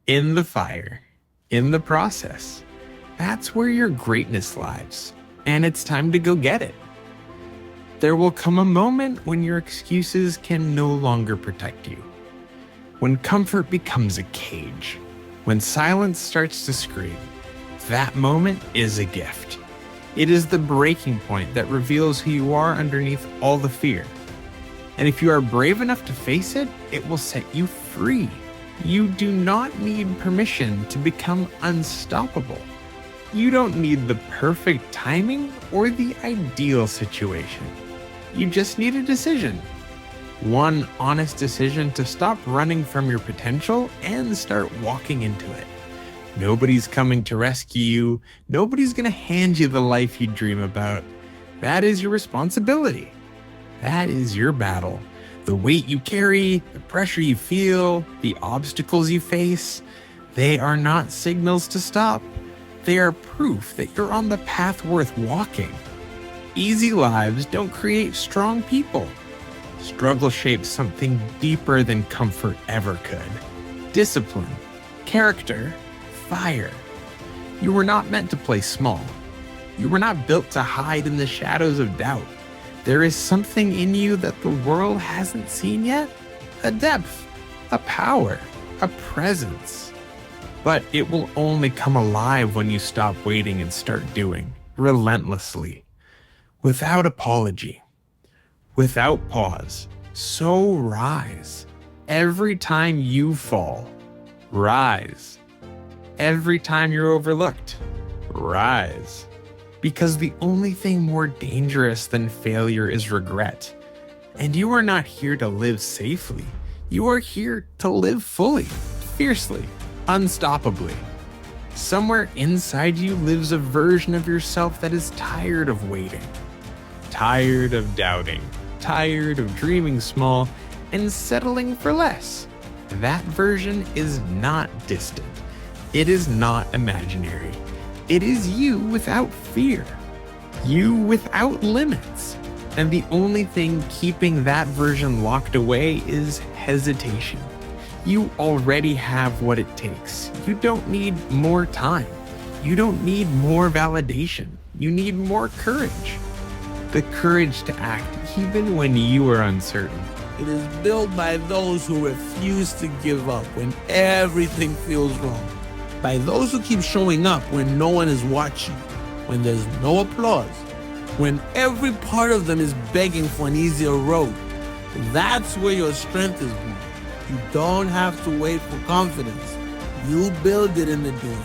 in the fire, in the process. That's where your greatness lies, and it's time to go get it. There will come a moment when your excuses can no longer protect you, when comfort becomes a cage, when silence starts to scream. That moment is a gift. It is the breaking point that reveals who you are underneath all the fear. And if you are brave enough to face it, it will set you free. You do not need permission to become unstoppable. You don't need the perfect timing or the ideal situation. You just need a decision. One honest decision to stop running from your potential and start walking into it. Nobody's coming to rescue you. Nobody's going to hand you the life you dream about. That is your responsibility. That is your battle. The weight you carry, the pressure you feel, the obstacles you face, they are not signals to stop. They are proof that you're on the path worth walking. Easy lives don't create strong people. Struggle shapes something deeper than comfort ever could. Discipline, character, fire. You were not meant to play small. You were not built to hide in the shadows of doubt. There is something in you that the world hasn't seen yet. A depth, a power, a presence. But it will only come alive when you stop waiting and start doing, relentlessly, without apology, without pause. So rise. Every time you fall, rise. Every time you're overlooked, rise. Because the only thing more dangerous than failure is regret. And you are not here to live safely. You are here to live fully, fiercely, unstoppably. Somewhere inside you lives a version of yourself that is tired of waiting, tired of doubting, tired of dreaming small and settling for less. That version is not distant. It is not imaginary. It is you without fear. You without limits. And the only thing keeping that version locked away is hesitation. You already have what it takes. You don't need more time. You don't need more validation. You need more courage. The courage to act even when you are uncertain. It is built by those who refuse to give up when everything feels wrong. By those who keep showing up when no one is watching, when there's no applause, when every part of them is begging for an easier road. That's where your strength is born. You don't have to wait for confidence. You build it in the doing.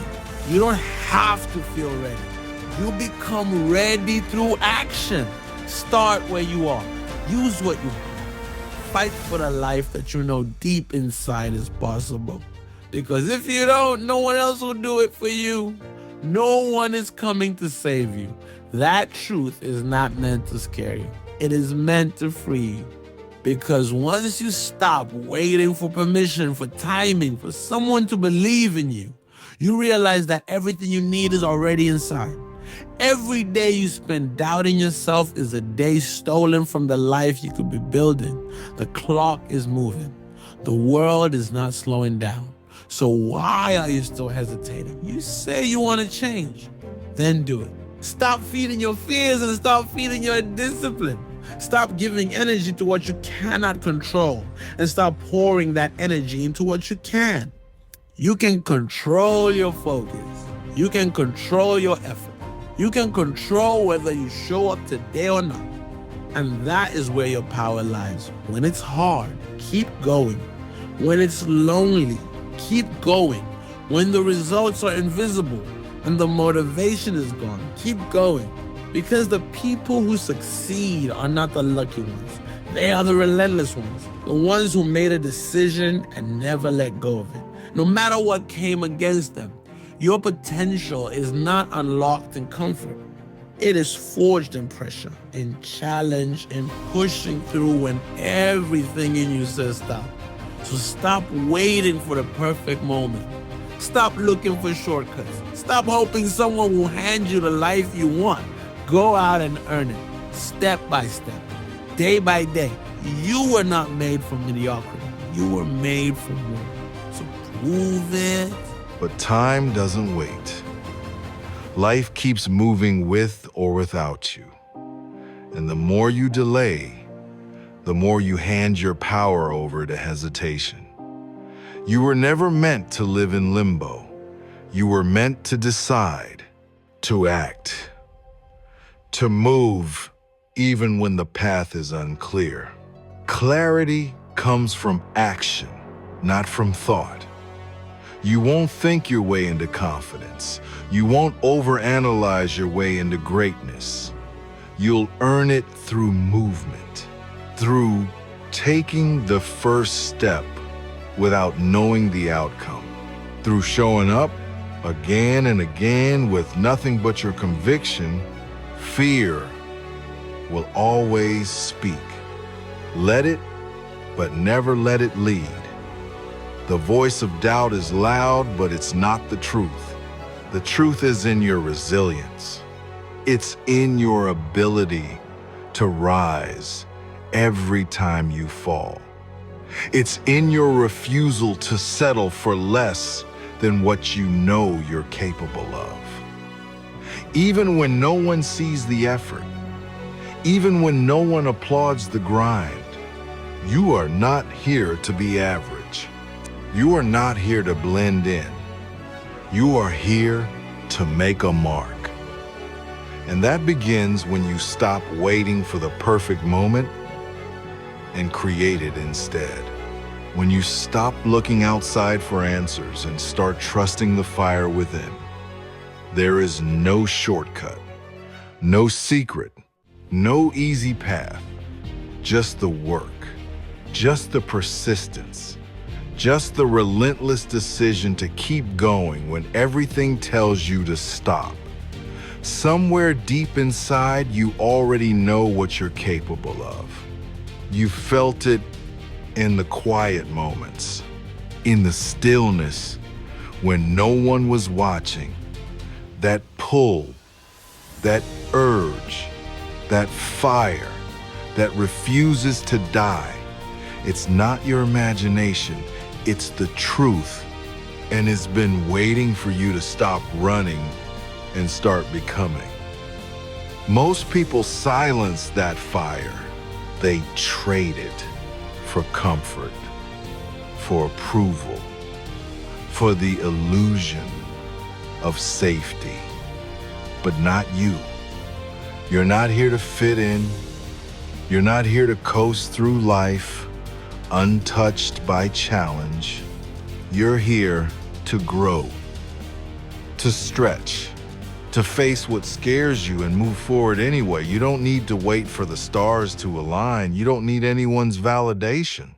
You don't have to feel ready. You become ready through action. Start where you are. Use what you have. Fight for the life that you know deep inside is possible. Because if you don't, no one else will do it for you. No one is coming to save you. That truth is not meant to scare you. It is meant to free you. Because once you stop waiting for permission, for timing, for someone to believe in you, you realize that everything you need is already inside. Every day you spend doubting yourself is a day stolen from the life you could be building. The clock is moving. The world is not slowing down. So why are you still hesitating? You say you want to change, then do it. Stop feeding your fears and stop feeding your discipline. Stop giving energy to what you cannot control and stop pouring that energy into what you can. You can control your focus. You can control your effort. You can control whether you show up today or not. And that is where your power lies. When it's hard, keep going. When it's lonely, keep going. When the results are invisible and the motivation is gone, keep going. Because the people who succeed are not the lucky ones. They are the relentless ones. The ones who made a decision and never let go of it. No matter what came against them, your potential is not unlocked in comfort. It is forged in pressure, in challenge, in pushing through when everything in you says stop. So stop waiting for the perfect moment. Stop looking for shortcuts. Stop hoping someone will hand you the life you want. Go out and earn it, step by step, day by day. You were not made for mediocrity. You were made for more. So move it. But time doesn't wait. Life keeps moving with or without you. And the more you delay, the more you hand your power over to hesitation. You were never meant to live in limbo. You were meant to decide, to act, to move even when the path is unclear. Clarity comes from action, not from thought. You won't think your way into confidence. You won't overanalyze your way into greatness. You'll earn it through movement, through taking the first step without knowing the outcome, through showing up again and again with nothing but your conviction. Fear will always speak. Let it, but never let it lead. The voice of doubt is loud, but it's not the truth. The truth is in your resilience. It's in your ability to rise every time you fall. It's in your refusal to settle for less than what you know you're capable of. Even when no one sees the effort, even when no one applauds the grind, you are not here to be average. You are not here to blend in. You are here to make a mark. And that begins when you stop waiting for the perfect moment and create it instead. When you stop looking outside for answers and start trusting the fire within. There is no shortcut, no secret, no easy path, just the work, just the persistence, just the relentless decision to keep going when everything tells you to stop. Somewhere deep inside, you already know what you're capable of. You felt it in the quiet moments, in the stillness when no one was watching. That pull, that urge, that fire that refuses to die. It's not your imagination, it's the truth, and it's been waiting for you to stop running and start becoming. Most people silence that fire. They trade it for comfort, for approval, for the illusion of safety. But not you. You're not here to fit in. You're not here to coast through life untouched by challenge. You're here to grow, to stretch, to face what scares you and move forward anyway. You don't need to wait for the stars to align. You don't need anyone's validation.